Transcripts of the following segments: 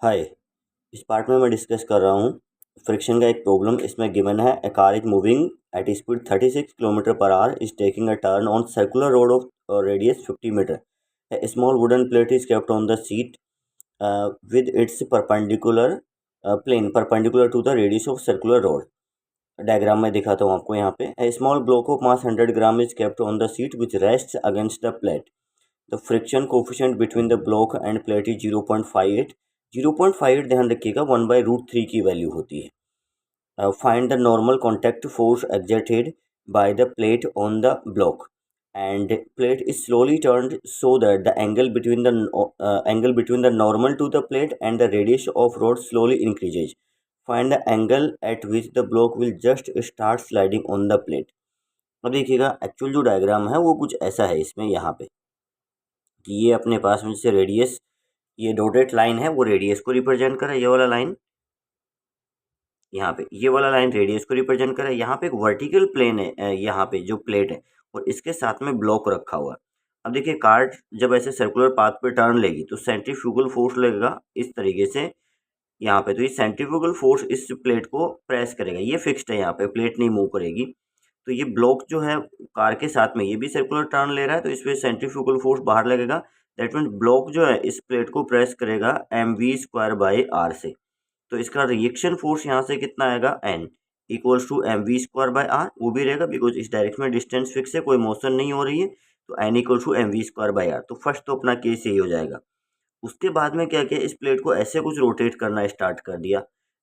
हाय। इस पार्ट में मैं डिस्कस कर रहा हूँ फ्रिक्शन का एक प्रॉब्लम। इसमें गिवन है a car is moving at speed 36 kilometre per hour is taking a turn on circular road of radius 50 metre. A small wooden plate is kept on the seat with its perpendicular plane perpendicular to the radius of circular road. Diagram में दिखाता हूँ आपको। यहाँ पे a small block of mass 100 gram is kept on the seat which rest against the plate. The friction coefficient between the block end plate is 0.58। 0.58 ध्यान रखिएगा 1/√3 की value होती है। Find the normal contact force exerted by the plate on the block end plate is slowly turned so that the angle between the normal to the plate and the radius of rod slowly increases. Find the angle at which the block will just start sliding on the plate. अब देखिएगा actual जो diagram है वो कुछ ऐसा है इसमें यहाँ पे कि ये अपने पास में जैसे रेडियस, ये डॉटेड लाइन है वो रेडियस को रिप्रेजेंट करे। ये वाला लाइन यहाँ पे, ये वाला लाइन रेडियस को रिप्रेजेंट करे। यहाँ पे एक वर्टिकल प्लेन है, यहाँ पे जो प्लेट है और इसके साथ में ब्लॉक रखा हुआ है। अब देखिए कार जब ऐसे सर्कुलर पाथ पे टर्न लेगी तो सेंट्रीफ्यूगल फोर्स लगेगा इस तरीके से यहाँ पे। तो ये सेंट्रीफ्यूगल फोर्स इस प्लेट को प्रेस करेगा। ये फिक्स्ड है, यहाँ पे प्लेट नहीं मूव करेगी। तो ये ब्लॉक जो है कार के साथ में ये भी सर्कुलर टर्न ले रहा है, तो इस पे सेंट्रीफ्यूगल फोर्स बाहर लगेगा। दैट मीन्स ब्लॉक जो है इस प्लेट को प्रेस करेगा mv²/r से। तो इसका रिएक्शन फोर्स यहाँ से कितना आएगा, n इक्वल्स टू mv²/r। वो भी रहेगा बिकॉज इस डायरेक्शन में डिस्टेंस फिक्स है, कोई मोशन नहीं हो रही है, तो n इक्वल्स टू mv²/r। तो फर्स्ट तो अपना केस यही हो जाएगा। उसके बाद में क्या किया, इस प्लेट को ऐसे कुछ रोटेट करना स्टार्ट कर दिया।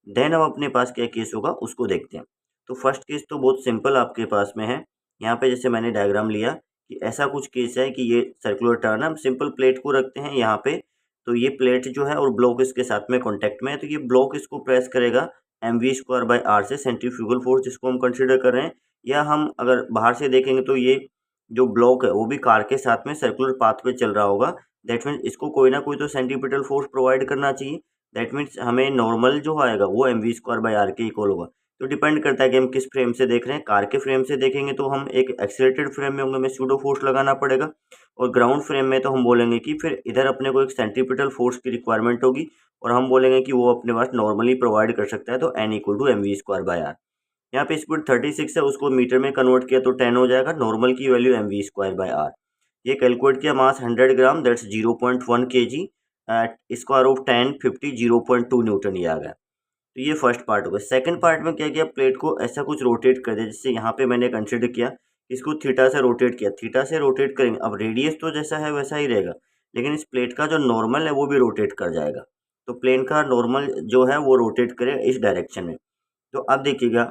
देन अब अपने पास क्या केस होगा उसको देखते हैं। तो फर्स्ट केस तो बहुत सिंपल आपके पास में है। यहाँ पे जैसे मैंने डायग्राम लिया कि ऐसा कुछ केस है कि ये सर्कुलर टर्न है, हम सिंपल प्लेट को रखते हैं यहाँ पे। तो ये प्लेट जो है और ब्लॉक इसके साथ में कॉन्टैक्ट में है, तो ये ब्लॉक इसको प्रेस करेगा mv²/r से, सेंट्रीफ्यूगल फोर्स जिसको हम कंसिडर कर रहे हैं। या हम अगर बाहर से देखेंगे तो ये जो ब्लॉक है वो भी कार के साथ में सर्कुलर पाथ पे चल रहा होगा। दैट मीन्स इसको कोई ना कोई तो सेंट्रीपिटल फोर्स प्रोवाइड करना चाहिए। दैट मीन्स हमें नॉर्मल जो आएगा वो mv²/r के इक्वल होगा। तो डिपेंड करता है कि हम किस फ्रेम से देख रहे हैं। कार के फ्रेम से देखेंगे तो हम एक एक्सीलरेटेड फ्रेम में होंगे, हमें सूडो फोर्स लगाना पड़ेगा। और ग्राउंड फ्रेम में तो हम बोलेंगे कि फिर इधर अपने को एक सेंट्रीपिटल फोर्स की रिक्वायरमेंट होगी और हम बोलेंगे कि वो अपने पास नॉर्मली प्रोवाइड कर सकता है। तो n इक्वल टू mv²/r। यहाँ पे स्पीड 36 है, उसको मीटर में कन्वर्ट किया तो 10 हो जाएगा। नॉर्मल की वैल्यू mv²/r। ये कैलकुलेट किया, mass 100 gram that's 0.1 kg at square of 10 50 0.2 newton ये आ गया। तो ये फर्स्ट पार्ट हो गया। सेकंड पार्ट में क्या किया, प्लेट को ऐसा कुछ रोटेट कर दिया। जैसे यहाँ पे मैंने कंसिडर किया, इसको थीटा से रोटेट किया। थीटा से रोटेट करेंगे, अब रेडियस तो जैसा है वैसा ही रहेगा, लेकिन इस प्लेट का जो नॉर्मल है वो भी रोटेट कर जाएगा। तो प्लेन का नॉर्मल जो है वो रोटेट करेगा इस डायरेक्शन में। तो अब देखिएगा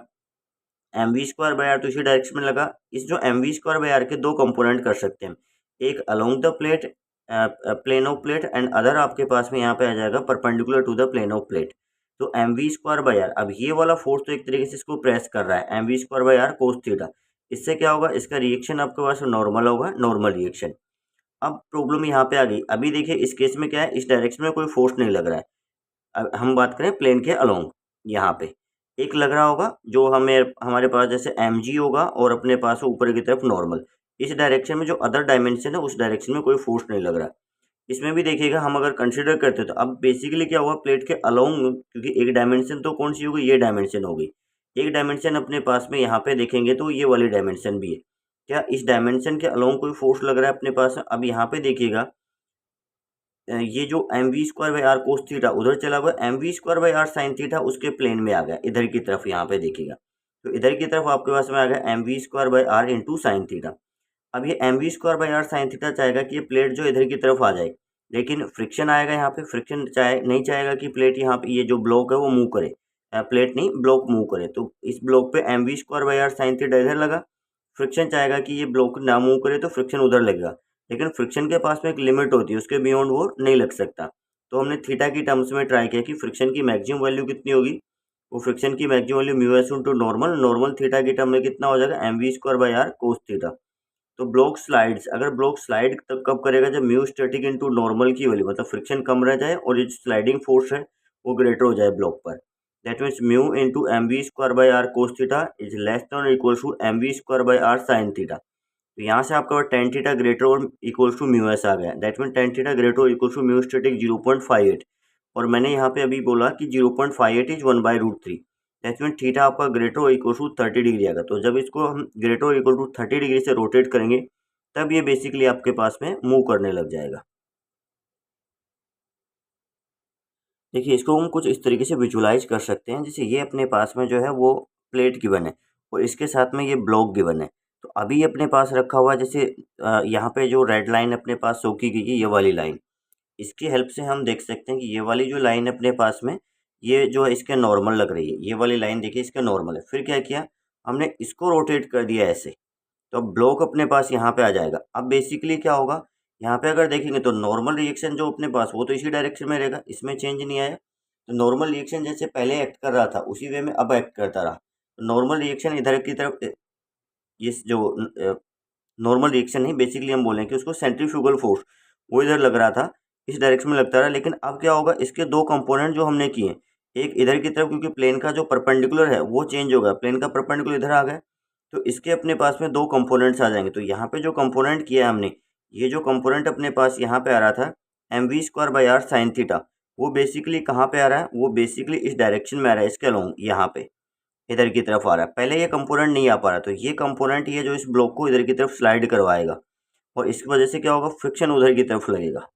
mv²/r तो इसी डायरेक्शन में लगा। इस जो mv²/r के दो कंपोनेंट कर सकते हैं, एक along the plate plane of plate and other आपके पास में यहाँ पे आ जाएगा perpendicular to the plane of plate. तो mv²/r, अब ये वाला फोर्स तो एक तरीके से इसको प्रेस कर रहा है, mv²/r cos थीटा। इससे क्या होगा, इसका रिएक्शन आपके पास नॉर्मल होगा, नॉर्मल रिएक्शन। अब प्रॉब्लम यहाँ पे आ गई। अभी देखिए इस केस में क्या है, इस डायरेक्शन में कोई फोर्स नहीं लग रहा है। अब हम बात करें प्लेन के अलोंग, यहाँ पे एक लग रहा होगा जो हमें हमारे पास जैसे mg होगा और अपने पास ऊपर की तरफ नॉर्मल। इस डायरेक्शन में जो अदर डायमेंशन है उस डायरेक्शन में कोई फोर्स नहीं लग रहा। इसमें भी देखिएगा हम अगर कंसिडर करते तो अब बेसिकली क्या हुआ, प्लेट के अलोंग, क्योंकि एक डायमेंशन तो कौन सी होगी, ये डायमेंशन होगी। एक डायमेंशन अपने पास में यहाँ पे देखेंगे तो ये वाली डायमेंशन भी है। क्या इस डायमेंशन के अलोंग कोई फोर्स लग रहा है अपने पास? अब यहाँ पे देखिएगा ये जो mv²/r cos थीटा उधर चला गया, mv²/r sin थीटा उसके प्लेन में आ गया इधर की तरफ। यहाँ पे देखिएगा तो इधर की तरफ आपके पास में आ गया mv²/r इंटू साइन थीटा। अब ये mv²/r sin थीटा चाहेगा कि ये प्लेट जो इधर की तरफ आ जाए, लेकिन फ्रिक्शन आएगा यहाँ पे। फ्रिक्शन नहीं चाहेगा कि प्लेट यहाँ पे ये जो ब्लॉक है वो मूव करे, प्लेट नहीं ब्लॉक मूव करे। तो इस ब्लॉक पे mv²/r sin थीटा इधर लगा। फ्रिक्शन चाहेगा कि ये ब्लॉक ना मूव करे तो फ्रिक्शन उधर लगेगा, लेकिन फ्रिक्शन के पास में एक लिमिट होती है, उसके बियॉन्ड वो नहीं लग सकता। तो हमने थीटा की टर्म्स में ट्राई किया कि फ्रिक्शन की मैक्सिमम वैल्यू कितनी होगी। वो फ्रिक्शन की maximum value mu S into normal, normal theta की टर्म में कितना हो जाएगा, mv²/r cos थीटा। तो ब्लॉक स्लाइड्स, अगर ब्लॉक स्लाइड तब कब करेगा, जब म्यू स्टैटिक इनटू नॉर्मल की वैल्यू, मतलब फ्रिक्शन कम रह जाए और ये स्लाइडिंग फोर्स है वो ग्रेटर हो जाए ब्लॉक पर। That means mu into mv²/r cos theta is less than equal to mv²/r sin theta. तो यहाँ से आपका tan थीटा ग्रेटर और इक्वल्स टू म्यू एस आ गया। That mean tan theta greater और इक्वल टू म्यू स्टैटिक 0.58। और मैंने यहाँ पे अभी बोला कि 0.58 इज 1/√3। दैट मीन थीटा आपका ग्रेटर और इक्वल टू 30 डिग्री आएगा। तो जब इसको हम ग्रेटर और इक्वल टू 30 डिग्री से रोटेट करेंगे तब ये बेसिकली आपके पास में मूव करने लग जाएगा। देखिए इसको हम कुछ इस तरीके से विजुलाइज कर सकते हैं, जैसे ये अपने पास में जो है वो प्लेट गिवन है और इसके साथ में ये ब्लॉक गिवन है। तो अभी अपने पास रखा हुआ है, जैसे यहाँ पे जो रेड लाइन अपने पास शो की गई है, ये वाली लाइन, इसकी हेल्प से हम देख सकते हैं कि ये वाली जो लाइन अपने पास में ये जो है इसके नॉर्मल लग रही है। ये वाली लाइन देखिए इसके नॉर्मल है। फिर क्या किया हमने, इसको रोटेट कर दिया ऐसे, तो अब ब्लॉक अपने पास यहाँ पे आ जाएगा। अब बेसिकली क्या होगा, यहाँ पे अगर देखेंगे तो नॉर्मल रिएक्शन जो अपने पास वो तो इसी डायरेक्शन में रहेगा, इसमें चेंज नहीं आया। तो नॉर्मल रिएक्शन जैसे पहले एक्ट कर रहा था उसी वे में अब एक्ट करता रहा। तो नॉर्मल रिएक्शन इधर की तरफ, ये जो नॉर्मल रिएक्शन नहीं, बेसिकली हम बोलें कि उसको सेंट्रीफ्यूगल फोर्स वो इधर लग रहा था, इस डायरेक्शन में लगता रहा। लेकिन अब क्या होगा, इसके दो कंपोनेंट जो हमने किए, एक इधर की तरफ, क्योंकि प्लेन का जो परपेंडिकुलर है वो चेंज हो गया, प्लेन का परपेंडिकुलर इधर आ गया, तो इसके अपने पास में दो कंपोनेंट्स आ जाएंगे। तो यहाँ पे जो कंपोनेंट किया है हमने, ये जो कंपोनेंट अपने पास यहाँ पे आ रहा था mv²/r sin थीटा, वो बेसिकली कहाँ पे आ रहा है, वो बेसिकली इस डायरेक्शन में आ रहा है, इसके अलोंग यहाँ पे इधर की तरफ आ रहा है। पहले ये कंपोनेंट नहीं आ पा रहा, तो ये कंपोनेंट ये जो इस ब्लॉक को इधर की तरफ स्लाइड करवाएगा और इसकी वजह से क्या होगा, फ्रिक्शन उधर की तरफ लगेगा।